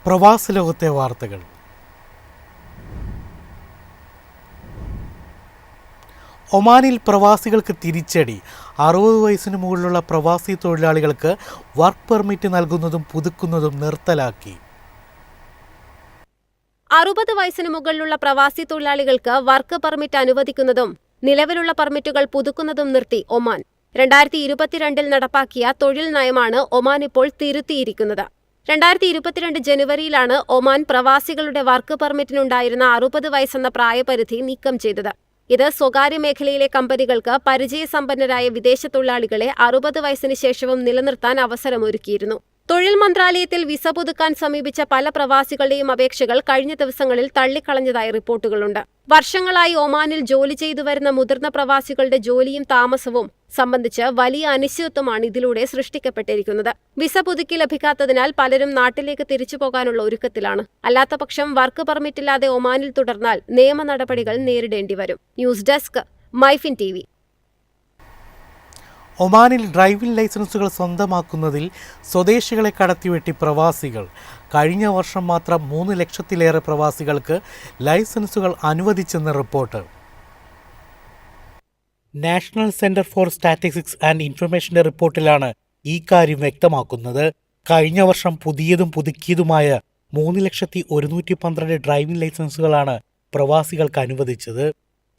പ്രവാസ ലോകത്തെ വാർത്തകൾ. ഒമാനിൽ പ്രവാസികൾക്ക് തിരിച്ചടി. 60 വയസ്സിന് മുകളിലുള്ള പ്രവാസി തൊഴിലാളികൾക്ക് വർക്ക് പെർമിറ്റ് നൽകുന്നതും പുതുക്കുന്നതും നിർത്തലാക്കി. 60 വയസ്സിന് മുകളിലുള്ള പ്രവാസി തൊഴിലാളികൾക്ക് വർക്ക് പെർമിറ്റ് അനുവദിക്കുന്നതും നിലവിലുള്ള പെർമിറ്റുകൾ പുതുക്കുന്നതും നിർത്തി ഒമാൻ. 2022 നടപ്പാക്കിയ തൊഴിൽ നയമാണ് ഒമാൻ ഇപ്പോൾ തിരുത്തിയിരിക്കുന്നത്. 2022 ജനുവരിയിലാണ് ഒമാൻ പ്രവാസികളുടെ വർക്ക് പെർമിറ്റിനുണ്ടായിരുന്ന 60 വയസ്സെന്ന പ്രായപരിധി നീക്കം ചെയ്തത്. ഇത് സ്വകാര്യ മേഖലയിലെ കമ്പനികൾക്ക് പരിചയസമ്പന്നരായ വിദേശ തൊഴിലാളികളെ 60 വയസ്സിന് ശേഷവും നിലനിർത്താൻ അവസരമൊരുക്കിയിരുന്നു. തൊഴിൽ മന്ത്രാലയത്തിൽ വിസ പുതുക്കാൻ സമീപിച്ച പല പ്രവാസികളുടെയും അപേക്ഷകൾ കഴിഞ്ഞ ദിവസങ്ങളിൽ തള്ളിക്കളഞ്ഞതായി റിപ്പോർട്ടുകളുണ്ട്. വർഷങ്ങളായി ഒമാനിൽ ജോലി ചെയ്തു വരുന്ന മുതിർന്ന പ്രവാസികളുടെ ജോലിയും താമസവും സംബന്ധിച്ച് വലിയ അനിശ്ചിതത്വമാണ് ഇതിലൂടെ സൃഷ്ടിക്കപ്പെട്ടിരിക്കുന്നത്. വിസ പുതുക്കി ലഭിക്കാത്തതിനാൽ പലരും നാട്ടിലേക്ക് തിരിച്ചു പോകാനുള്ള ഒരുക്കത്തിലാണ്. അല്ലാത്തപക്ഷം വർക്ക് പെർമിറ്റില്ലാതെ ഒമാനിൽ തുടർന്നാൽ നിയമ നടപടികൾ നേരിടേണ്ടി വരും. News desk, MyFin TV. ഒമാനിൽ ഡ്രൈവിംഗ് ലൈസൻസുകൾ സ്വന്തമാക്കുന്നതിൽ സ്വദേശികളെ കടത്തിവെട്ടി പ്രവാസികൾ. കഴിഞ്ഞ വർഷം മാത്രം 3 ലക്ഷത്തിലേറെ പ്രവാസികൾക്ക് ലൈസൻസുകൾ അനുവദിച്ചെന്ന് report. National centre for statistics and ഇൻഫർമേഷന്റെ റിപ്പോർട്ടിലാണ് ഈ കാര്യം വ്യക്തമാക്കുന്നത്. കഴിഞ്ഞ വർഷം പുതിയതും പുതുക്കിയതുമായ 3,112,000 ഡ്രൈവിംഗ് ലൈസൻസുകളാണ് പ്രവാസികൾക്ക് അനുവദിച്ചത്.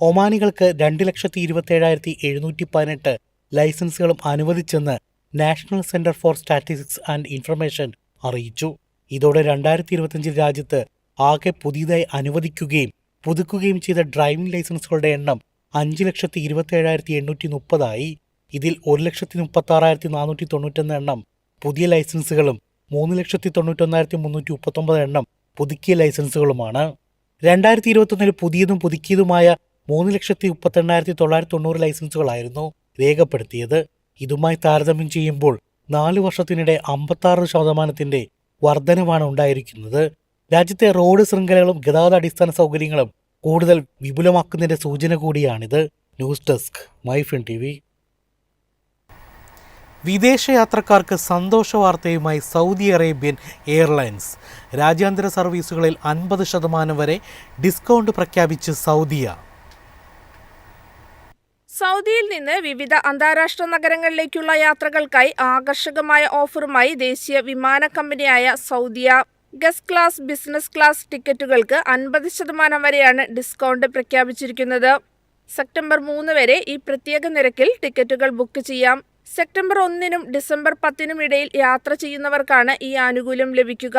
ഒമാനികൾക്ക് 2,27,718 ലൈസൻസുകളും അനുവദിച്ചെന്ന് national centre for statistics and information അറിയിച്ചു. ഇതോടെ 2025 രാജ്യത്ത് ആകെ പുതിയതായി അനുവദിക്കുകയും പുതുക്കുകയും ചെയ്ത ഡ്രൈവിംഗ് ലൈസൻസുകളുടെ എണ്ണം 5,27,830 ആയി. ഇതിൽ 1,36,491 എണ്ണം പുതിയ ലൈസൻസുകളും 3,91,339 എണ്ണം പുതുക്കിയ ലൈസൻസുകളുമാണ്. 2021 പുതിയതും പുതുക്കിയതുമായ 3,38,990 ലൈസൻസുകളായിരുന്നു രേഖപ്പെടുത്തിയത്. ഇതുമായി താരതമ്യം ചെയ്യുമ്പോൾ 4 വർഷത്തിനിടെ 56% വർധനവാണ് ഉണ്ടായിരിക്കുന്നത്. രാജ്യത്തെ റോഡ് ശൃംഖലകളും ഗതാഗത അടിസ്ഥാന സൗകര്യങ്ങളും കൂടുതൽ വിപുലമാക്കുന്നതിന്റെ സൂചന കൂടിയാണിത്. News desk, MyFin TV. വിദേശയാത്രക്കാർക്ക് സന്തോഷ വാർത്തയുമായി സൗദി അറേബ്യൻ എയർലൈൻസ്. രാജ്യാന്തര സർവീസുകളിൽ 50% വരെ ഡിസ്കൗണ്ട് പ്രഖ്യാപിച്ച് സൗദിയ. സൗദിയിൽ നിന്ന് വിവിധ അന്താരാഷ്ട്ര നഗരങ്ങളിലേക്കുള്ള യാത്രകൾക്കായി ആകർഷകമായ ഓഫറുമായി ദേശീയ വിമാന കമ്പനിയായ സൗദിയ. ഗസ്റ്റ് ക്ലാസ്, ബിസിനസ് ക്ലാസ് ടിക്കറ്റുകൾക്ക് 50% വരെയാണ് ഡിസ്കൗണ്ട് പ്രഖ്യാപിച്ചിരിക്കുന്നത്. സെപ്റ്റംബർ 3 വരെ ഈ പ്രത്യേക നിരക്കിൽ ടിക്കറ്റുകൾ ബുക്ക് ചെയ്യാം. സെപ്റ്റംബർ 1 ഡിസംബർ 10 ഇടയിൽ യാത്ര ചെയ്യുന്നവർക്കാണ് ഈ ആനുകൂല്യം ലഭിക്കുക.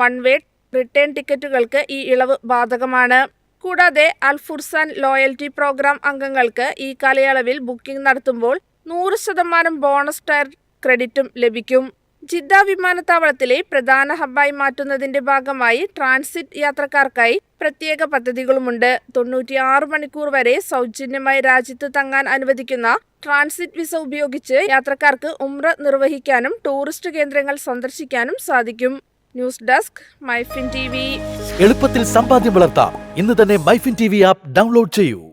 വൺ വേ റിട്ടേൺ ടിക്കറ്റുകൾക്ക് ഈ ഇളവ് ബാധകമാണ്. കൂടാതെ അൽ ഫുർസാൻ ലോയൽറ്റി പ്രോഗ്രാം അംഗങ്ങൾക്ക് ഈ കാലയളവിൽ ബുക്കിംഗ് നടത്തുമ്പോൾ 100% ബോണസ് ടയർ ക്രെഡിറ്റും ലഭിക്കും. ജിദ്ദ വിമാനത്താവളത്തിലെ പ്രധാന ഹബ്ബായി മാറ്റുന്നതിന്റെ ഭാഗമായി ട്രാൻസിറ്റ് യാത്രക്കാർക്കായി പ്രത്യേക പദ്ധതികളുമുണ്ട്. 96 മണിക്കൂർ വരെ സൗജന്യമായി രാജ്യത്ത് തങ്ങാൻ അനുവദിക്കുന്ന ട്രാൻസിറ്റ് വിസ ഉപയോഗിച്ച് യാത്രക്കാർക്ക് ഉംറ നിർവഹിക്കാനും ടൂറിസ്റ്റ് കേന്ദ്രങ്ങൾ സന്ദർശിക്കാനും സാധിക്കും. News desk, MyFin TV. എളുപ്പത്തിൽ സമ്പാദ്യം വളർത്താം. ഇന്ന് തന്നെ മൈഫിൻ TV ആപ്പ് ഡൗൺലോഡ് ചെയ്യൂ.